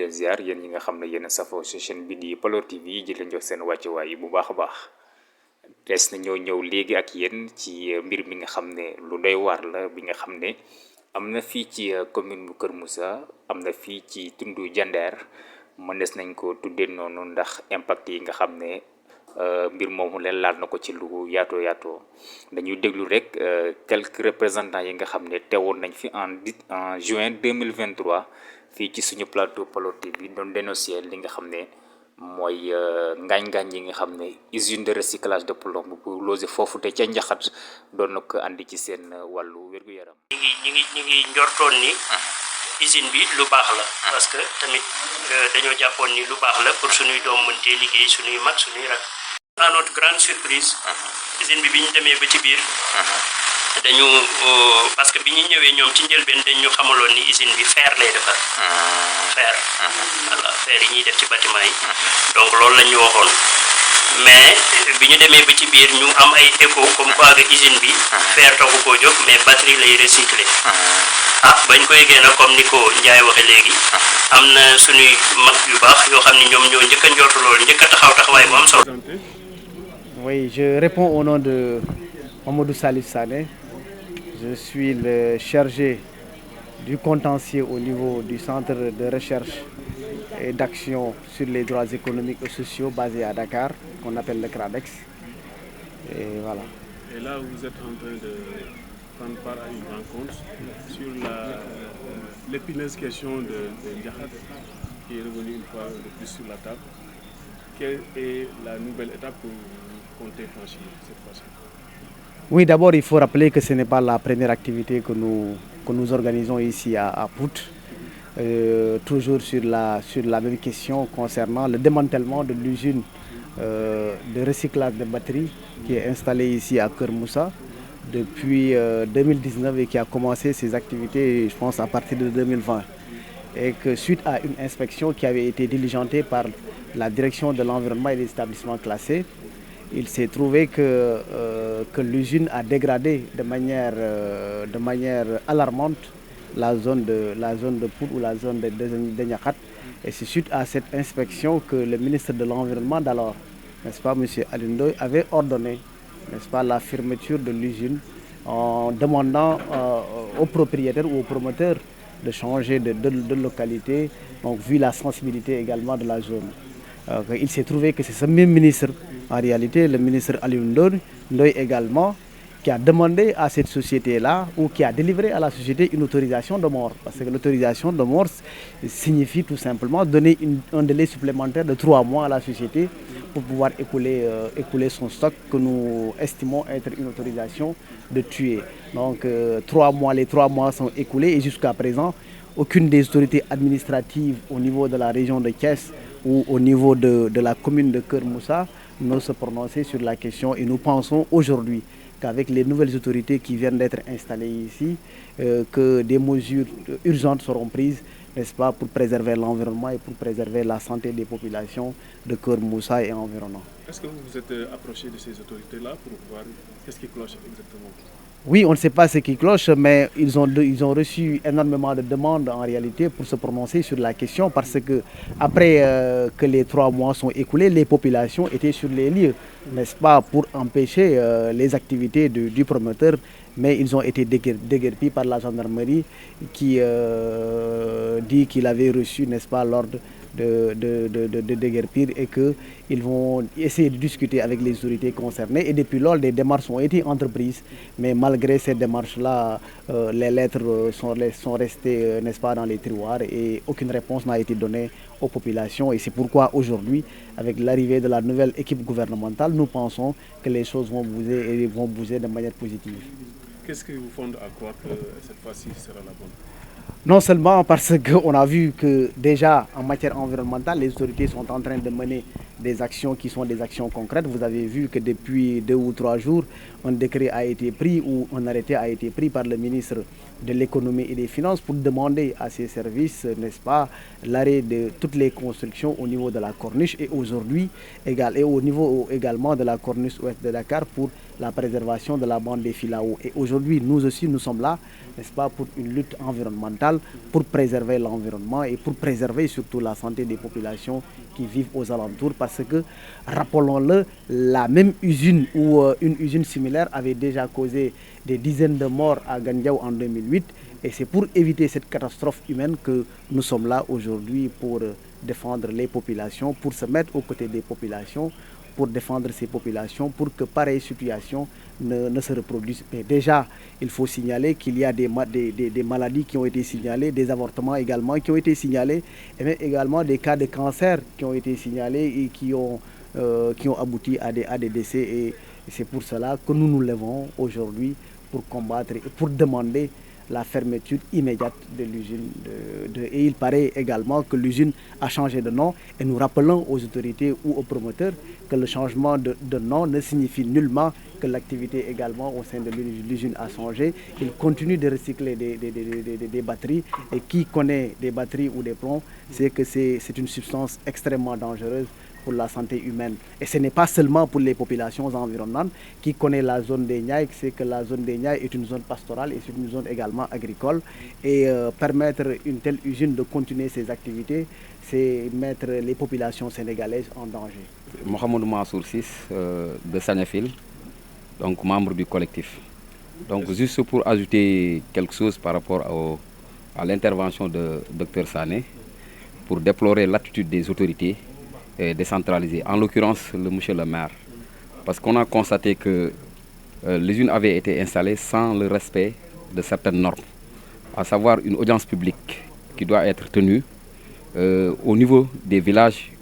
leen ziar yéen ñi nga xam ne yéen a safoo ci chaîne bi di Paloor TV di leen jox seen wàccuwaay bu baax a baax des na ñëw léegi ak yéen ci mbir mi nga xam ne lu doy waar la bi nga xam ne am na fii ci commune bu Kër Moussa am na fii ci tundu Jandeer mënees nañ ko tuddee noonu ndax impact yi nga xam ne mbir moomu leen laal na ko ci lu yaatoo dañuy déglu rek quelques représentants yi nga xam ne teewoon nañ fi en juin 2023 fii ci suñu plateau Paloor TV doon dénoncer li nga xam ne mooy ngaañ-ngaañ yi nga xam ne usine de recyclage de plomb bu logé foofu te ca Njaxat doon na ko andi ci seen wàllu wér-gu-yaram. ñi ngi njortoon ni usine bi lu baax la parce que tamit dañoo jàppoon ni lu baax la pour suñuy doom mëntee liggéey suñuy mag suñuy rak. À notre grande surprise usine bi ñu demee ba ci biir dañu parce que bi ñu ñëwee ñoom ci njëlbeen dañ ñu xamaloon ni usine bi fer lay defar fer voilà fer yi ñuy def ci bâtiment yi donc loolu lañ ñu waxoon mais bi ñu demee ba ci biir ñu am ay écho comme quoi que usine bi fer taxu koo jóg mais batterie lay recycler bañ ko yëgee nag comme ni ko Ndiaye waxe léegi am na suñuy mag yu baax yoo xam ne ñoom ñoo njëkk a njortu loolu njëkk a taxaw taxawaay bu am solo. Oui, je réponds au nom de Mamadou Salif Sané. Je suis le chargé du contentieux au niveau du centre de recherche et d'action sur les droits économiques et sociaux basé à Dakar, qu'on appelle le CRADEX. Et voilà. Et là, vous êtes en train de prendre part à une rencontre sur l'épineuse question de Ndiakhat, qui est revenue une fois de plus sur la table. Quelle est la nouvelle étape que vous comptez franchir cette fois-ci? Oui, d'abord, il faut rappeler que ce n'est pas la première activité que nous organisons ici à Pout. Toujours sur la même question concernant le démantèlement de l'usine de recyclage de batteries qui est installée ici à Kër Moussa depuis 2019 et qui a commencé ses activités, je pense, à partir de 2020. Et que suite à une inspection qui avait été diligentée par la direction de l'environnement et des établissements classés, il s'est trouvé que l'usine a dégradé de manière alarmante la zone de Pout ou la zone de Ndiakhat. Et c'est suite à cette inspection que le ministre de l'Environnement d'alors, n'est-ce pas, M. Alioune Ndoye, avait ordonné, n'est-ce pas, la fermeture de l'usine en demandant aux propriétaires ou aux promoteurs de changer de localité, donc vu la sensibilité également de la zone. Il s'est trouvé que c'est ce même ministre, en réalité le ministre Alioune Ndoye également, qui a demandé à cette société-là ou qui a délivré à la société une autorisation de mort. Parce que l'autorisation de mort signifie tout simplement donner un délai supplémentaire de 3 mois à la société pour pouvoir écouler son stock que nous estimons être une autorisation de tuer. Donc les 3 mois sont écoulés et jusqu'à présent, aucune des autorités administratives au niveau de la région de Thiès ou au niveau de la commune de Kër Moussa n'ose se prononcer sur la question et nous pensons aujourd'hui qu'avec les nouvelles autorités qui viennent d'être installées ici, que des mesures urgentes seront prises, n'est-ce pas, pour préserver l'environnement et pour préserver la santé des populations de Kër Moussa et environnant. Est-ce que vous vous êtes approché de ces autorités-là pour voir qu'est-ce qui cloche exactement? Oui, on ne sait pas ce qui cloche, mais ils ont reçu énormément de demandes en réalité pour se prononcer sur la question parce que après que les 3 mois sont écoulés, les populations étaient sur les lieux, n'est-ce pas, pour empêcher les activités du promoteur, mais ils ont été déguerpis par la gendarmerie qui dit qu'il avait reçu, n'est-ce pas, l'ordre de déguerpir et qu'ils vont essayer de discuter avec les autorités concernées. Et depuis lors, des démarches ont été entreprises. Mais malgré ces démarches-là, les lettres sont restées, n'est-ce pas, dans les tiroirs et aucune réponse n'a été donnée aux populations. Et c'est pourquoi aujourd'hui, avec l'arrivée de la nouvelle équipe gouvernementale, nous pensons que les choses vont bouger et vont bouger de manière positive. Qu'est-ce qui vous fonde à croire que cette fois-ci sera la bonne? Non seulement parce qu'on a vu que déjà en matière environnementale, les autorités sont en train de mener des actions qui sont des actions concrètes. Vous avez vu que depuis 2 ou 3 jours, un décret a été pris ou un arrêté a été pris par le ministre de l'économie et des finances pour demander à ces services, n'est-ce pas, l'arrêt de toutes les constructions au niveau de la corniche et aujourd'hui et au niveau également de la corniche ouest de Dakar pour la préservation de la bande des Filao. Et aujourd'hui, nous aussi, nous sommes là, n'est-ce pas, pour une lutte environnementale, pour préserver l'environnement et pour préserver surtout la santé des populations qui vivent aux alentours. Parce que, rappelons-le, la même usine ou une usine similaire avait déjà causé des dizaines de morts à Gandiaou en 2008. Et c'est pour éviter cette catastrophe humaine que nous sommes là aujourd'hui pour défendre les populations, pour se mettre aux côtés des populations, pour défendre ces populations, pour que pareille situation ne se reproduise. Mais déjà, il faut signaler qu'il y a des maladies qui ont été signalées, des avortements également qui ont été signalés, et même également des cas de cancer qui ont été signalés et qui ont abouti à des décès. Et c'est pour cela que nous nous levons aujourd'hui pour combattre et pour demander la fermeture immédiate de l'usine. Et il paraît également que l'usine a changé de nom et nous rappelons aux autorités ou aux promoteurs que le changement de nom ne signifie nullement que l'activité également au sein de l'usine a changé. Il continue de recycler des batteries et qui connaît des batteries ou des plombs sait que c'est une substance extrêmement dangereuse pour la santé humaine. Et ce n'est pas seulement pour les populations environnantes. Qui connaît la zone des Niayes, c'est que la zone des Niayes est une zone pastorale et c'est une zone également agricole. Et permettre une telle usine de continuer ses activités, c'est mettre les populations sénégalaises en danger. Mohamed Mansour Sis de Sanefil, donc membre du collectif. Donc juste pour ajouter quelque chose par rapport à l'intervention de Dr Sané, pour déplorer l'attitude des autorités décentralisées, en l'occurrence le monsieur le maire, parce qu'on a constaté que l'usine avait été installée sans le respect de certaines normes, à savoir une audience publique qui doit être tenue au niveau des villages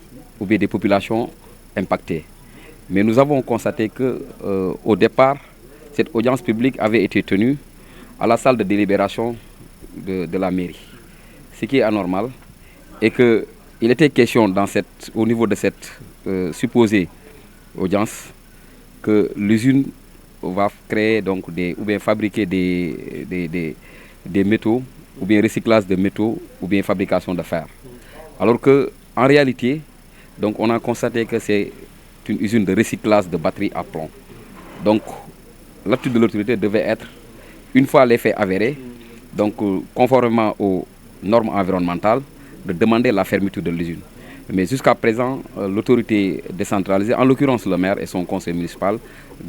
ou bien des populations impactées. Mais nous avons constaté que au départ, cette audience publique avait été tenue à la salle de délibération de la mairie, ce qui est anormal, et qu'il était question au niveau de cette supposée audience que l'usine va créer donc ou bien fabriquer des métaux, ou bien recyclage de métaux, ou bien fabrication de fer. Alors qu'en réalité, donc on a constaté que c'est une usine de recyclage de batteries à plomb. Donc l'attitude de l'autorité devait être, une fois les faits avérés, donc conformément aux normes environnementales, de demander la fermeture de l'usine. Mais jusqu'à présent, l'autorité décentralisée, en l'occurrence le maire et son conseil municipal,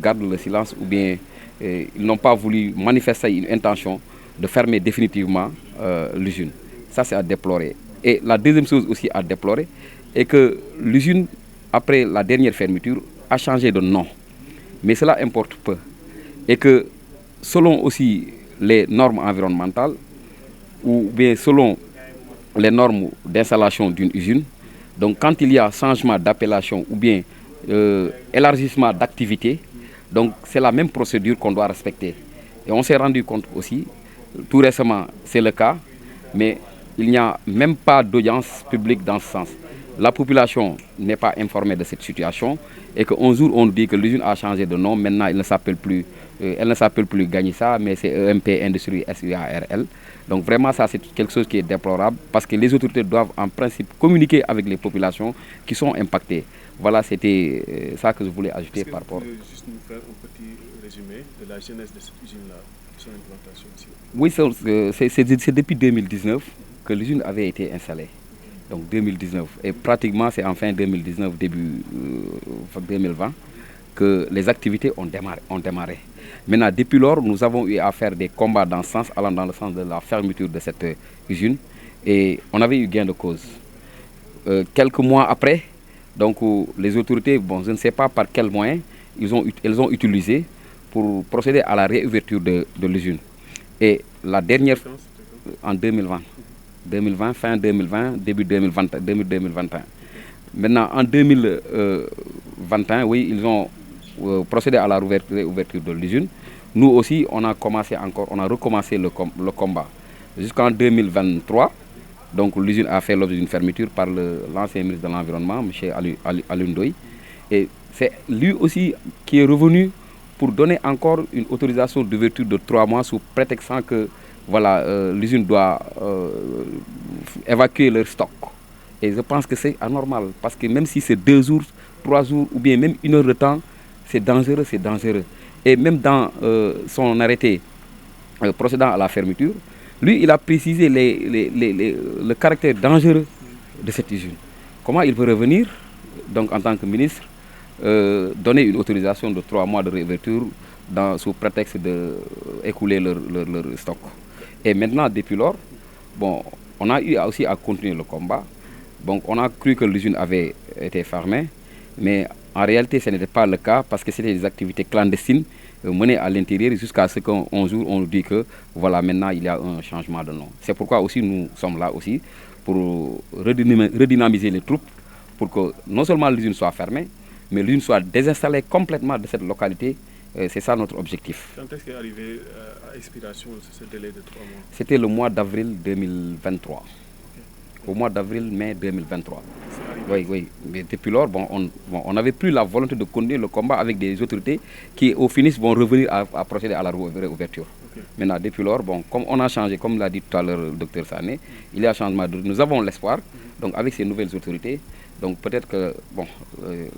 gardent le silence ou bien ils n'ont pas voulu manifester une intention de fermer définitivement l'usine. Ça, c'est à déplorer. Et la deuxième chose aussi à déplorer est que l'usine, après la dernière fermeture, a changé de nom. Mais cela importe peu. Et que selon aussi les normes environnementales, ou bien selon les normes d'installation d'une usine, donc quand il y a changement d'appellation ou bien élargissement d'activité, donc c'est la même procédure qu'on doit respecter. Et on s'est rendu compte aussi, tout récemment c'est le cas, mais il n'y a même pas d'audience publique dans ce sens. La population n'est pas informée de cette situation et qu'un jour on dit que l'usine a changé de nom, maintenant elle ne s'appelle plus Gagnissa, mais c'est EMP Industrie SUARL. Donc vraiment ça c'est quelque chose qui est déplorable parce que les autorités doivent en principe communiquer avec les populations qui sont impactées. Voilà, c'était ça que je voulais ajouter par rapport. Est-ce que vous pouvez juste nous faire un petit résumé de la genèse de cette usine-là, de son implantation ici? Oui, c'est depuis 2019 que l'usine avait été installée. Donc 2019. Et pratiquement c'est en fin 2019, début 2020, que les activités ont démarré. Maintenant, depuis lors, nous avons eu à faire des combats dans ce sens, allant dans le sens de la fermeture de cette usine. Et on avait eu gain de cause. Quelques mois après, donc les autorités, je ne sais pas par quels moyens, elles ont utilisé pour procéder à la réouverture de l'usine. Et la dernière, en 2020. 2020, fin 2020, début 2021. Maintenant, en 2021, oui, ils ont procédé à la réouverture de l'usine. Nous aussi, on a recommencé le combat. Jusqu'en 2023, Donc l'usine a fait l'objet d'une fermeture par l'ancien ministre de l'Environnement, M. Alioune Ndoye. Et c'est lui aussi qui est revenu pour donner encore une autorisation d'ouverture de 3 mois sous prétextant que voilà, l'usine doit évacuer leur stock. Et je pense que c'est anormal parce que même si c'est 2 jours, 3 jours ou bien même 1 heure de temps, c'est dangereux, c'est dangereux. Et même dans son arrêté procédant à la fermeture, lui, il a précisé le caractère dangereux de cette usine. Comment il peut revenir, donc en tant que ministre, donner une autorisation de 3 mois de réouverture sous prétexte d'écouler leur stock. Et maintenant, depuis lors, bon, on a eu aussi à continuer le combat. Donc on a cru que l'usine avait été fermée, mais en réalité ce n'était pas le cas parce que c'était des activités clandestines menées à l'intérieur jusqu'à ce qu'un jour on nous dit que voilà, maintenant il y a un changement de nom. C'est pourquoi aussi nous sommes là aussi pour redynamiser les troupes pour que non seulement l'usine soit fermée, mais l'usine soit désinstallée complètement de cette localité. C'est ça notre objectif. Quand est-ce qu'est arrivé à expiration ce délai de 3 mois? C'était le mois d'avril 2023. Au mois d'avril-mai 2023. Oui, oui. Mais depuis lors, on n'avait plus la volonté de continuer le combat avec des autorités qui, au finish, vont revenir à procéder à la réouverture. Okay. Maintenant, depuis lors, bon, comme on a changé, comme l'a dit tout à l'heure le docteur Sané, il y a un changement. Nous avons l'espoir, donc avec ces nouvelles autorités, donc peut-être que bon,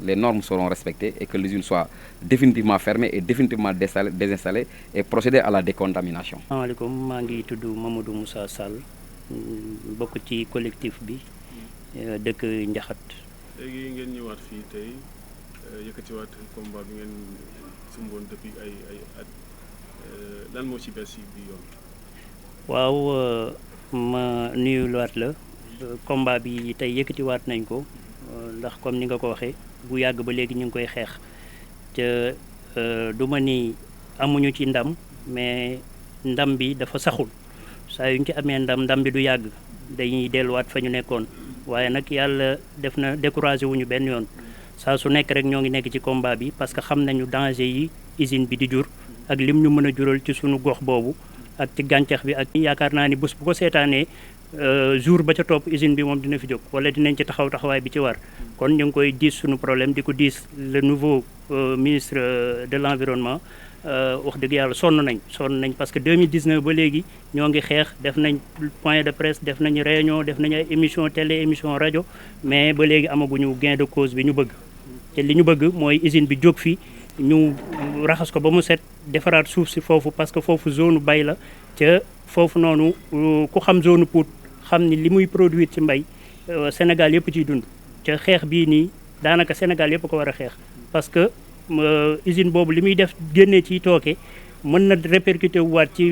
les normes seront respectées et que l'usine soit définitivement fermée et définitivement désinstallée et procéder à la décontamination. Asalaamaaleykum, maa ngi tudd Mamadou Moussa Sall. Bokk ci collectif bi dëkk Njaxat. léegi ngeen ñëwaat fii tey yëkkatiwaat combat bi ngeen sumboon depuis ay at lan moo ci bees bi yoon. waaw ma nuyuwaat la combat bi tey yëkkatiwaat nañ ko ndax comme ni nga ko waxee bu yàgg ba léegi ñu ngi koy xeex te du ma ni amuñu ci ndam mais ndam bi dafa saxul. saa yu ñu ci amee ndam bi du yàgg dañuy delluwaat fa ñu nekkoon waaye nag yàlla def na découragé wuñu benn yoon saa su nekk rek ñoo ngi nekk ci combat bi parce que xam nañu danger yi usine bi di jur ak lim ñu mën a jural ci suñu gox boobu ak ci gàncax bi ak yaakaar naa ni bés bu ko seetaanee jour ba ca topp usine bi moom dina fi jóg wala dinañ ci taxawaay bi ci war kon ñu ngi koy diis suñu problème di ko diis le nouveau ministre de l'environnement. Wax dëgg yàlla sonn nañ parce que 2019 ba léegi ñoo ngi xeex def nañ point de presse def nañu réunion def nañu ay émission télé émission rajo mais ba léegi amaguñu gain de cause bi ñu bëgg te li ñu bëgg mooy usine bi jóg fi ñu raxas ko ba mu set defaraat suuf si foofu parce que foofu zone bay la ca foofu noonu ku xam zone Pout xam ni li muy produire ci mbay Sénégal yëpp ciy dund ca xeex bii nii daanaka Sénégal yëpp ko war a xeex parce que usine boobu li muy def génnee ci tooke mën na répercuté waat ci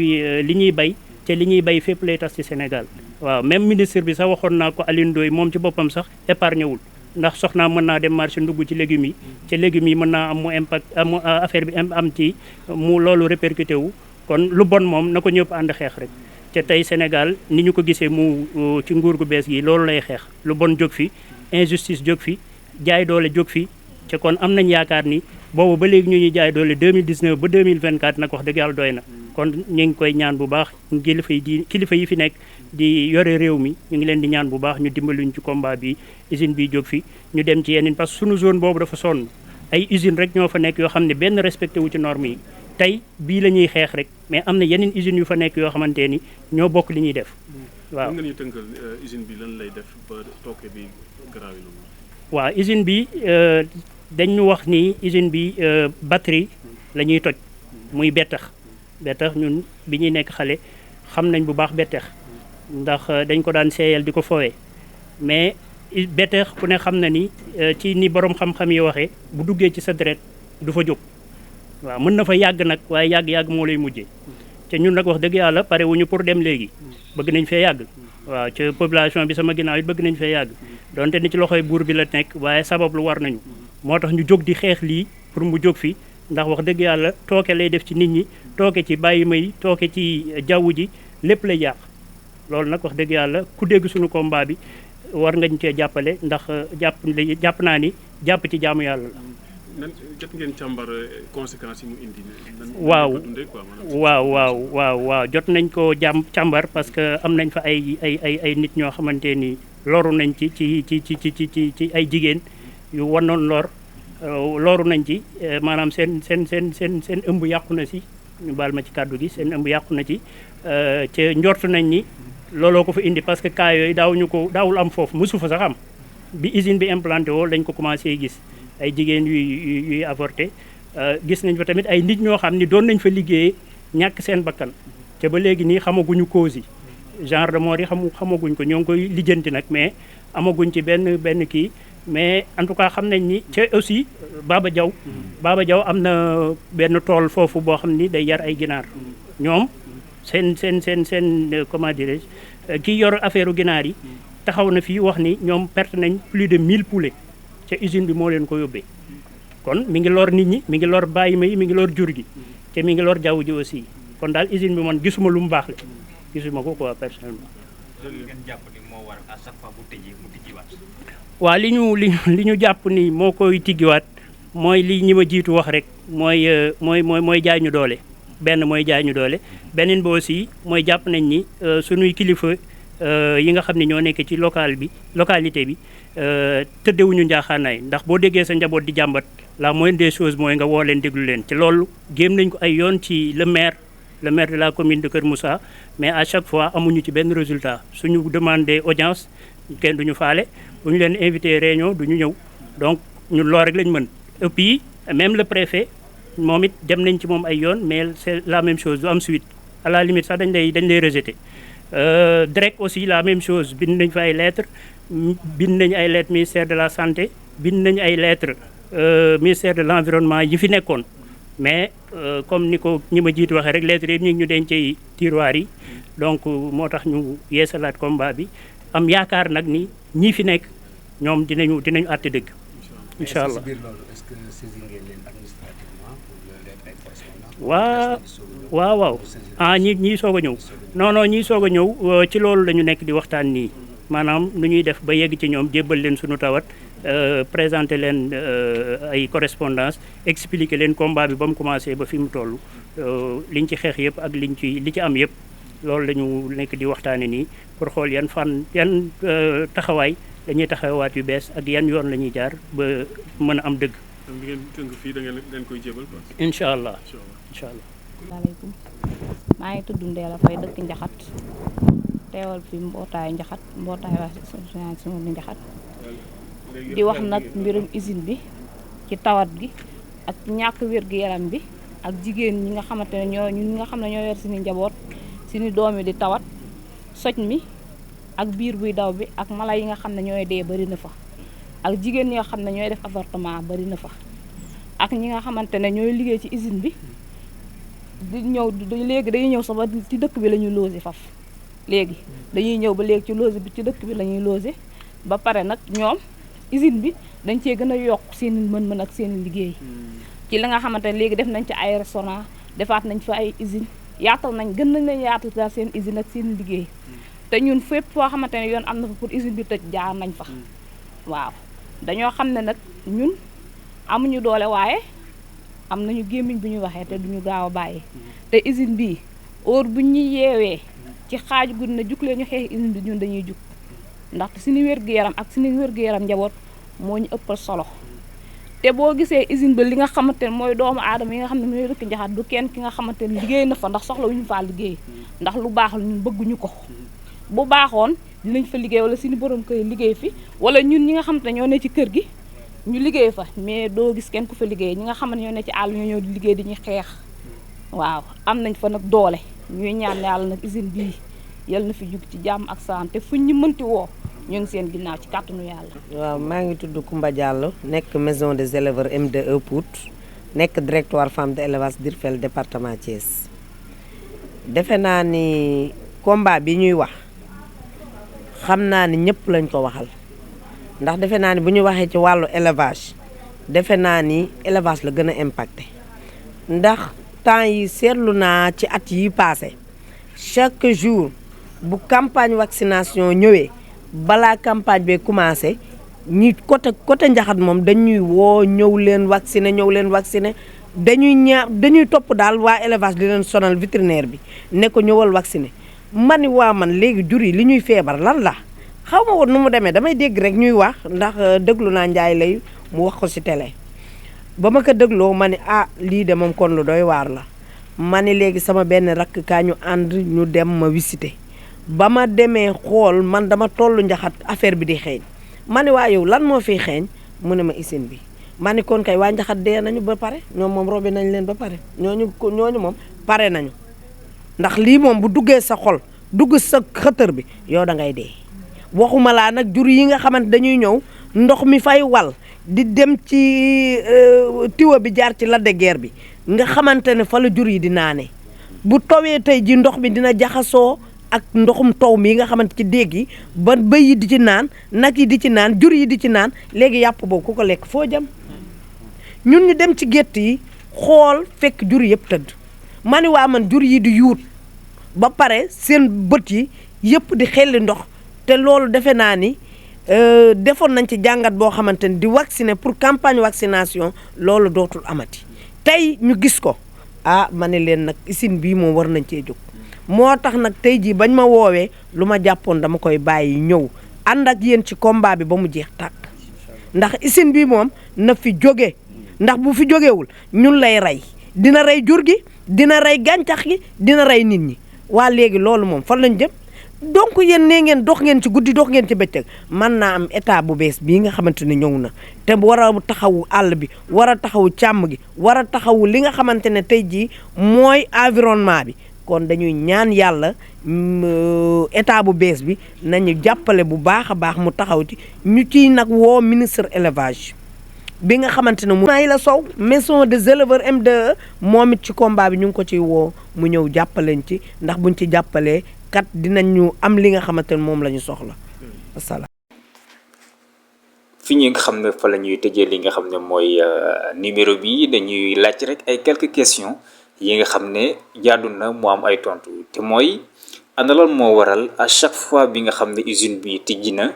li ñuy bay te li ñuy bay fépp lay tas ci Sénégal waaw même ministre bi sax waxoon naa ko Alioune Ndoye moom ci boppam sax épargné wul ndax soxnaa mën naa dem marché ndugg ci légumes yi te légumes yi mën naa am mu impact am affaire bi am ci mu loolu répercuté wu kon lu bon moom na ko ñëpp ànd xeex rek te tey Sénégal ni ñu ko gisee mu ci nguur gu bees gi loolu lay xeex lu bon jóg fi injustice jóg fi jaay doole jóg fi te kon am nañ yaakaar ni boobu ba léegi ñu ñuy jaay doole 2019 ba 2024 nag wax dëgg yàlla doy na kon ñu ngi koy ñaan bu baax kilifa yi fi nekk di yore réew mi ñu ngi leen di ñaan bu baax ñu dimbaluñ ci combat bi usine bi jóg fi ñu dem ci yeneen parce que suñu zone boobu dafa sonn ay usine rek ñoo fa nekk yoo xam ne benn respecté wu ci norme yi tey bii la ñuy xeex rek mais am na yeneen usines yu fa nekk yoo xamante ni ñoo bokk li ñuy def waaw. mën nga ñu tënkal usine bi lan lay def ba tooke bi garaaw yi noonu. waaw usine bi dañu wax ni usine bi batterie la ñuy toj muy bettax ñun bi ñuy nekk xale xam nañ bu baax bettax ndax dañ ko daan seeyal di ko fowee mais bettax ku ne xam na ni ci ni borom xam-xam yi waxee bu duggee ci sa deret du fa jóg waaw mën na fa yàgg nag waaye yàgg-yàgg moo lay mujjee te ñun nag wax dëgg yàlla pare wuñu pour dem léegi bëgg nañ fee yàgg waaw ci population bi sama ginnaaw it bëgg nañ fee yàgg donte ni ci loxoy buur bi la nekk waaye sabab lu war nañu moo tax ñu jóg di xeex lii pour mu jóg fi ndax wax dëgg yàlla tooke lay def ci nit ñi tooke ci bàyyi may tooke ci jaww ji lépp lay yàq loolu nag wax dëgg yàlla ku dégg suñu combat bi war ngañ cee jàppale ndax jàpp naa ni jàpp ci jaamu yàlla la nan jot ngeen càmbar conséquences yi mu indi. waaw jot nañ ko càmbar parce que am nañ fa ay nit ñoo xamante ni loru nañ ci ay jigéen yu wanoon loru nañ ci maanaam seen ëmb yàqu na si ñu baal ma ci kàddu gi seen ëmb yàqu na ci te njort nañ ni looloo ko fa indi parce que cas yooyu daawul am foofu mosu fa sax am bi usine bi implanté woo lañ ko commencé gis ay jigéen yuy avorté gis nañ fa tamit ay nit ñoo xam ni doon nañ fa liggéeyee ñàkk seen bakkan te ba léegi nii xamaguñu cause yi genre de mort yi xamaguñ ko ñoo ngi koy lijjanti nag mais amaguñ ci benn kii mais en tout cas xam nañ ni te aussi Baba Diaw am na benn tool foofu boo xam ni day yar ay ginaar ñoom seen comment dirais-je kii yor affaire ginaar yi taxaw na fii wax ni ñoom perte nañ plus de 1000 poulets ca usine bi moo leen ko yóbbee kon mi ngi lor nit ñi mi ngi lor bàyyi ma yi mi ngi lor jur gi te mi ngi lor jaww ji aussi kon daal usine bi man gisuma lu mu baax la gisuma ko quoi personnellement. ngeen jàpp ni moo waral à chaque fois bu tëjee mu tijjiwaat. waaw li ñu jàpp ni moo koy tijjiwaat mooy li ñi ma jiitu wax rek mooy jaay ñu doole benn mooy jaay ñu doole beneen bi aussi mooy jàpp nañ ni sunuy kilifa yi nga xam ne ñoo nekk ci localité bi tëddewuñu njaaxaanaay ndax boo déggee sa njaboot di jàmbat la moindre des choses mooy nga woo leen déglu leen ci loolu géem nañ ko ay yoon ci le maire de la commune de Kër Moussa mais à chaque fois amuñu ci benn résultat suñu demandé audience kenn duñu faale bu ñu leen invité réunion duñu ñëw donc ñun loolu rek lañ mën et puis même le préfet moom it dem nañ ci moom ay yoon mais c'est la même chose du am suite à la limite sax dañ lay rejeté direct aussi la même chose bind nañ fa ay lettres bind nañ ay lettres ministère de la santé bind nañ ay lettres ministère de l'environnement yi fi nekkoon mais comme ni ko ñi ma jiitu waxee rek lettres yi ñu denc ci tiroir yi donc moo tax ñu yeesalaat combat bi am yaakaar nag ni ñii fi nekk ñoom dinañu àtte dëgg incha allah. waaw ñii soog a ñëw non ñii soog a ñëw ci loolu la ñu nekk di waxtaan nii maanaam nu ñuy def ba yegg ci ñoom jébbal leen suñu tawat présenter leen ay correspondance expliquer leen combat bi ba mu commencé ba fi mu toll liñ ci xeex yëpp ak li ci am yëpp loolu la ñu nekk di waxtaane nii pour xool yan taxawaay dañuy taxawaat yu bees ak yan yoon la ñuy jaar ba mën a am dëgg. li ngeen tënk fii da ngeen koy jébal quoi. incha allah. asalaamaaleykum maa ngi tudd Ndella Faye dëkk Njaxat teewal fi mbootaayu association di Njaxat di wax nag mbirum usine bi ci tawat gi ak ñàkk wér-gu-yaram bi ak jigéen ñi nga xamante ne ñoo yor suñu njaboot suñu doom yi di tawat soj mi ak biir buy daw bi ak mala yi nga xam ne ñooy dee bari na fa ak jigéen ñi nga xam ne ñooy def avortement bari na fa ak ñi nga xamante ne ñooy liggéey ci usine bi léegi dañuy ñëw sax ba ci dëkk bi la ñuy loger faf léegi dañuy ñëw ba léegi ci dëkk bi la ñuy loger ba pare nag ñoom usine bi dañ cee gën a yokk seen mën-mën ak seen liggéey ci la nga xamante ne léegi def nañ ci ay restaurant defaat nañ fa ay usine yaatal nañ gën nañ leen yaatal daal seen usine ak seen liggéey te ñun fépp foo xamante ne yoon am na fa pour usine bi tëj jaar nañ fa waaw dañoo xam ne nag ñun amuñu doole waaye am nañu gémmiñ bu ñu waxee te duñu gaaw a bàyyi te usine bii heure bu ñuy yeewee ci xaaju guddi na jug leen ñu xeex usine bi ñun dañuy jug ndaxte suñu wér-gu-yaram ak suñu wér-gu-yaram njaboot moo ñu ëppal solo te boo gisee usine ba li nga xamante ne mooy doomu aadama yi nga xam ne ñooy dëkk Njaxat du kenn ki nga xamante ne liggéey na fa ndax soxla wu ñu faa liggéey ndax lu baax la ñun bëgguñu ko bu baaxoon dinañ fa liggéey wala suñu borom kër liggéey fi wala ñun ñi nga xamante ne ñoo ne ci kër gi ñu liggéey fa mais doo gis kenn ku fa liggéey ñi nga xam ne ñoo ne ci àll ñoo ñëw di liggéey dañuy xeex waaw am nañ fa nag doole ñuy ñaan yàlla nag usine bii yal na fi jug ci jàmm ak salaam te fuñ ñu mënti woo ñu ngi seen ginnaaw ci kàttanu yàlla. waaw maa ngi tudd Koumba Diallo nekk maison des éleveurs M2E Pout nekk directoire femme de élevage d'Irfel département Thiès defe naa ni combat bi ñuy wax xam naa ni ñëpp lañ ko waxal ndax defe naa ni bu ñu waxee ci wàllu élevage defe naa ni élevage la gën a impacté ndax temps yi seetlu naa ci at yi passé chaque jour bu campagne vaccination ñëwee balaa campagne bi commencé ñi côté Njaxat moom dañuy woo ñëw leen vacciner dañuy topp daal waa élevage di leen sonal vétérinaire bi ne ko ñëwal vacciner ma ni waa man léegi jur yi li ñuy feebar lan la xaw ma woon nu mu demee damay dégg rek ñuy wax ndax déglu naa Njaay lay mu wax ko ci télé ba ma ko dégloo ma ni lii de moom kon lu doy waar la ma ni léegi sama benn rakk kaa ñu ànd ñu dem ma visiter ba ma demee xool man dama tollu Njaxat affaire bi di xeeñ ma ni waa yow lan moo fiy xeeñ mu ne ma usine bi ma ni kon kay waa Njaxat dee nañu ba pare ñoom moom robe nañ leen ba pare ñooñu moom pare nañu ndax lii moom bu duggee sa xol dugg sa xëtër bi yow da ngay dee waxuma laa nag jur yi nga xamante dañuy ñëw ndox mi fay wal di dem ci tiwa bi jaar ci Lac de Guiers bi nga xamante ne fa la jur yi di naane bu tawee tey ji ndox mi dina jaxasoo ak ndoxum taw mi nga xamante ci déeg yi ba bëy yi di ci naan nag yi di ci naan jur yi di ci naan léegi yàpp boobu ku ko lekk foo jëm ñun ñu dem ci gétt yi xool fekk jur yëpp tëdd ma ni waa man jur yi di yuut ba pare seen bët yi yëpp di xelli ndox te loolu defe naa ni defoon nañ ci jàngat boo xamante ni di vacciner pour campagne vaccination loolu dootul amati tey ñu gis ko ma ne leen nag usine bii moom war nañ cee jóg moo tax nag tey jii bañ ma woowee lu ma jàppoon dama koy bàyyi ñëw ànd ak yéen ci combat bi ba mu jeex tàkk ndax usine bii moom na fi jóge ndax bu fi jógewul ñun lay rey dina rey jur gi dina rey gàncax gi dina rey nit ñi waa léegi loolu moom fan lañ jëm donc yéen nee ngeen dox ngeen ci guddi dox ngeen ci bëccëg mën naa am état bu bees bii nga xamante ne ñëw na te war a taxawu àll bi war a taxawu càmm gi war a taxawu li nga xamante ne tey jii mooy environnement bi kon dañuy ñaan yàlla état bu bees bi nañu jàppale bu baax a baax mu taxaw ci ñu ciy nag woo ministre élevage bi nga xamante ne Ismaïla Sow maison des éleveurs M2E moom it ci combat bi ñu ngi ko ciy woo mu ñëw jàppaleen ci ndax buñ ci jàppalee kat dinañu am li nga xamante ne moom la ñu soxla asalaam. fi ñi nga xam ne fa la ñuy tëjee li nga xam ne mooy numéro bi dañuy laaj rek ay quelques questions yi nga xam ne jaadu na mu am ay tontu te mooy ana lan moo waral à chaque fois bi nga xam ne usine bi tijji na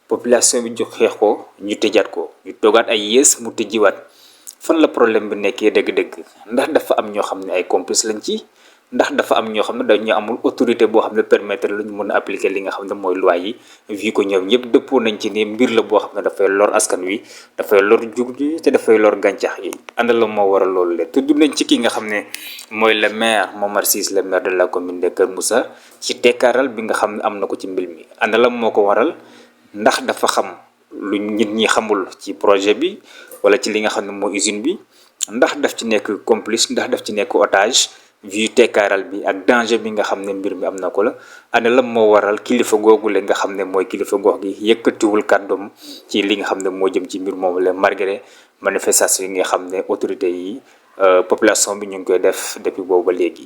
population bi jox xeex ko ñu tëjaat ko ñu toogaat ay yées mu tëjjiwaat fan la problème bi nekkee dëgg-dëgg ndax dafa am ñoo xam ne ay complice lañ ci ndax dafa am ñoo xam ne dañu amul autorité boo xam ne permettre la ñu mën a appliquer li nga xam ne mooy loi yi vu ko ñoom ñëpp dëppoo nañ ci ne mbir la boo xam ne dafay lor askan wi dafay lor jur gi te dafay lor gàncax yi ànd la moo waral loolu le tudd nañ ci ki nga xam ne mooy le maire Momar Ciss le maire de la commune de Kër Moussa ci tekkaaral bi nga xam ne am na ko ci mbir mi ànd la moo ko waral ndax dafa xam lu nit ñi xamul ci projet bi wala ci li nga xam ne mooy usine bi ndax daf ci nekk complice ndax daf ci nekk otage vu tekkaaral bi ak danger bi nga xam ne mbir mi am na ko la ana la moo waral kilifa googu la nga xam ne mooy kilifa gox gi yëkkatiwul kàddoom ci li nga xam ne moo jëm ci mbir moomu la malgré manifestation yi nga xam ne autorité yi population bi ñu ngi koy def depuis boobu ba léegi.